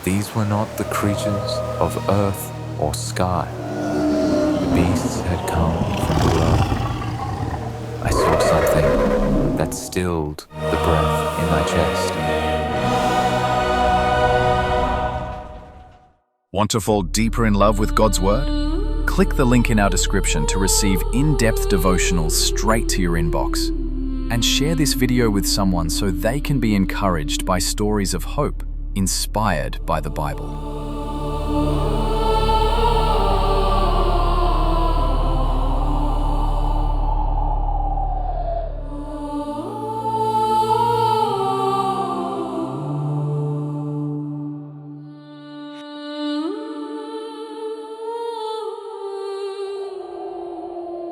These were not the creatures of earth or sky. The beasts had come from below. I saw something that stilled the breath in my chest. Want to fall deeper in love with God's Word? Click the link in our description to receive in-depth devotionals straight to your inbox. And share this video with someone so they can be encouraged by stories of hope inspired by the Bible.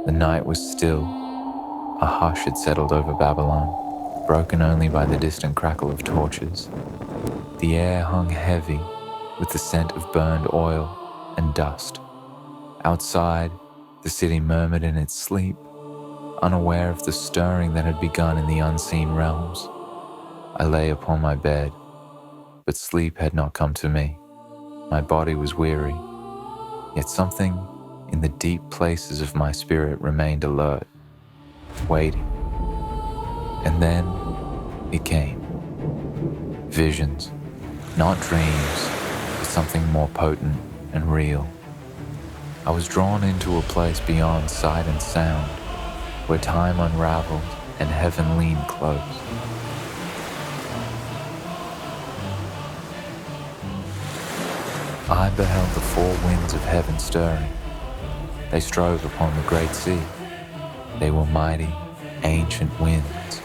The night was still. A hush had settled over Babylon, broken only by the distant crackle of torches. The air hung heavy with the scent of burned oil and dust. Outside, the city murmured in its sleep, unaware of the stirring that had begun in the unseen realms. I lay upon my bed, but sleep had not come to me. My body was weary, yet something in the deep places of my spirit remained alert, waiting. And then it came. Visions, not dreams, but something more potent and real. I was drawn into a place beyond sight and sound, where time unraveled and heaven leaned close. I beheld the four winds of heaven stirring. They strove upon the great sea. They were mighty, ancient winds,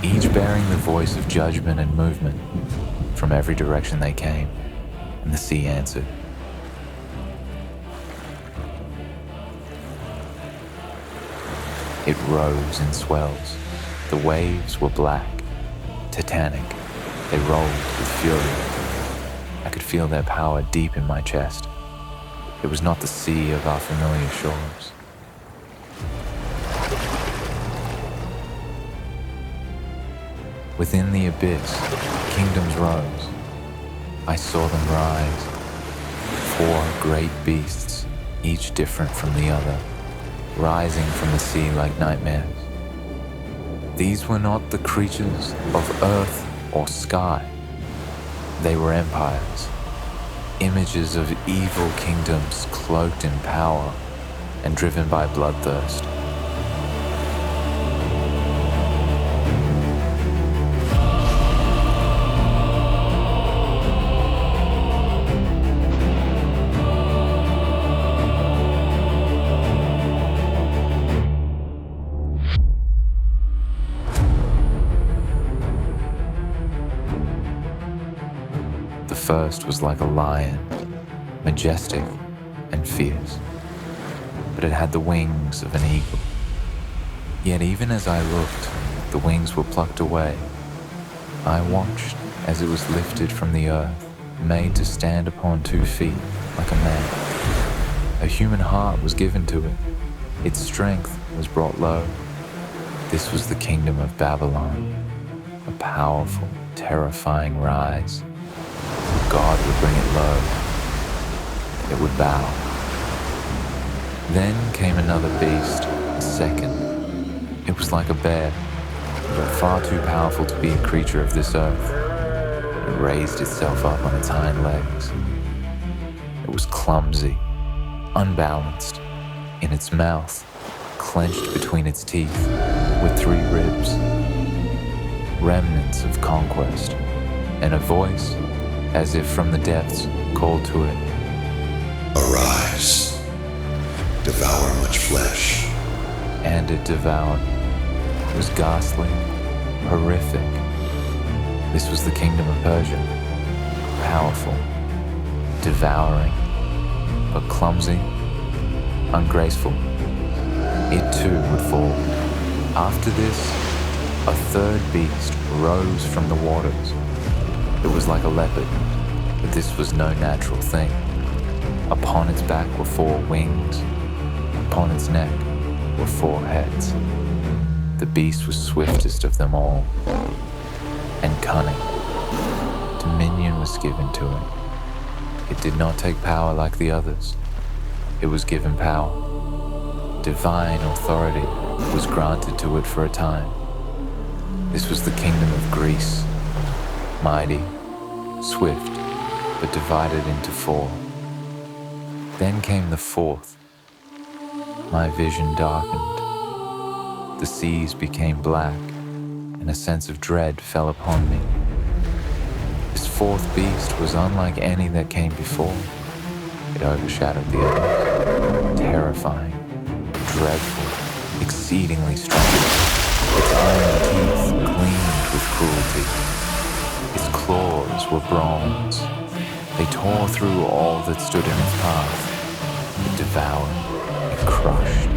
each bearing the voice of judgment and movement. From every direction they came, and the sea answered. It rose in swells. The waves were black, titanic. They rolled with fury. I could feel their power deep in my chest. It was not the sea of our familiar shores. Within the abyss, kingdoms rose. I saw them rise. Four great beasts, each different from the other, rising from the sea like nightmares. These were not the creatures of earth or sky. They were empires, images of evil kingdoms cloaked in power and driven by bloodthirst. The first was like a lion, majestic and fierce, but it had the wings of an eagle. Yet even as I looked, the wings were plucked away. I watched as it was lifted from the earth, made to stand upon 2 feet like a man. A human heart was given to it. Its strength was brought low. This was the kingdom of Babylon, a powerful, terrifying rise. God would bring it low. It would bow. Then came another beast, a second. It was like a bear, but far too powerful to be a creature of this earth. It raised itself up on its hind legs. It was clumsy, unbalanced. In its mouth, clenched between its teeth, were 3 ribs. Remnants of conquest, and a voice, as if from the depths, called to it. Arise, devour much flesh. And it devoured. It was ghastly, horrific. This was the kingdom of Persia, powerful, devouring, but clumsy, ungraceful. It too would fall. After this, a third beast rose from the waters. It was like a leopard, but this was no natural thing. Upon its back were 4 wings. Upon its neck were 4 heads. The beast was swiftest of them all, and cunning. Dominion was given to it. It did not take power like the others. It was given power. Divine authority was granted to it for a time. This was the kingdom of Greece, mighty, swift, but divided into four. Then came the fourth. My vision darkened. The seas became black, and a sense of dread fell upon me. This fourth beast was unlike any that came before. It overshadowed the others, terrifying, dreadful, exceedingly strong. Its iron teeth gleamed with cruelty. Its claws were bronze. They tore through all that stood in its path. It devoured, it crushed,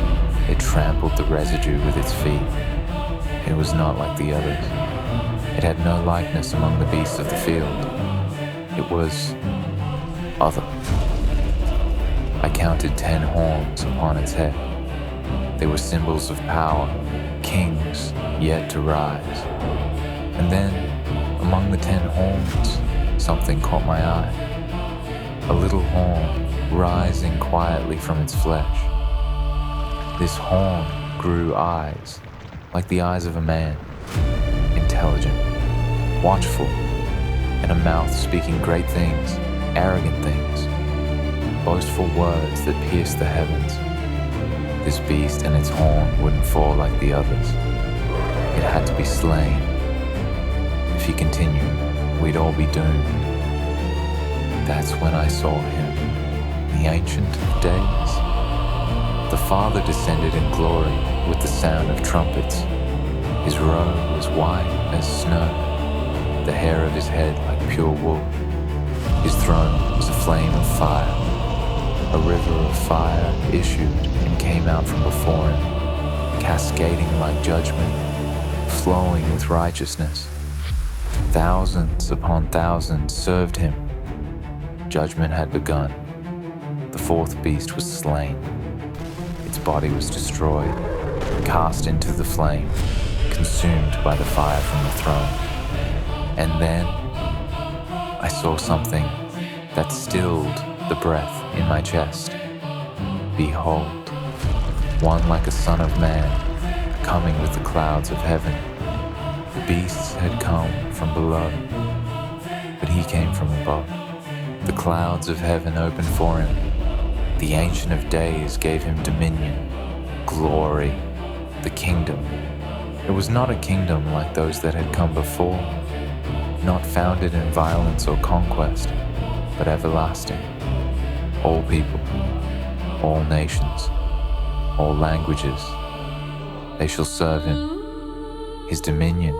it trampled the residue with its feet. It was not like the others. It had no likeness among the beasts of the field. It was other. I counted 10 horns upon its head. They were symbols of power, kings yet to rise. And then, among the 10 horns, something caught my eye. A little horn rising quietly from its flesh. This horn grew eyes, like the eyes of a man, intelligent, watchful, and a mouth speaking great things, arrogant things, boastful words that pierced the heavens. This beast and its horn wouldn't fall like the others. It had to be slain. If he continued, we'd all be doomed. That's when I saw him, the Ancient of Days. The Father descended in glory with the sound of trumpets. His robe was white as snow, the hair of his head like pure wool. His throne was a flame of fire. A river of fire issued and came out from before him, cascading like judgment, flowing with righteousness. Thousands upon thousands served him. Judgment had begun. The fourth beast was slain. Its body was destroyed, cast into the flame, consumed by the fire from the throne. And then I saw something that stilled the breath in my chest. Behold, one like a son of man, coming with the clouds of heaven. The beasts had come from below, but he came from above. The clouds of heaven opened for him. The Ancient of Days gave him dominion, glory, the kingdom. It was not a kingdom like those that had come before, not founded in violence or conquest, but everlasting. All people, all nations, all languages, they shall serve him. His dominion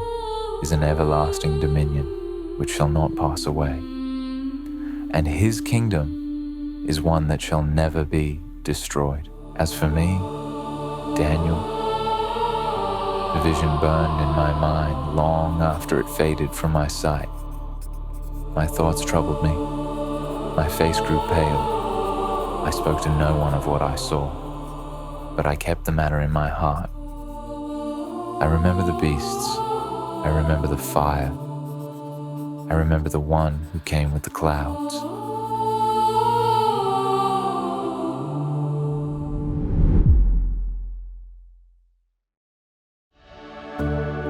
is an everlasting dominion which shall not pass away. And his kingdom is one that shall never be destroyed. As for me, Daniel, the vision burned in my mind long after it faded from my sight. My thoughts troubled me. My face grew pale. I spoke to no one of what I saw, but I kept the matter in my heart. I remember the beasts. I remember the fire. I remember the one who came with the clouds.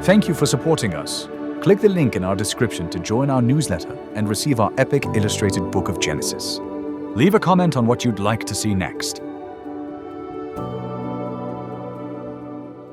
Thank you for supporting us. Click the link in our description to join our newsletter and receive our epic illustrated book of Genesis. Leave a comment on what you'd like to see next.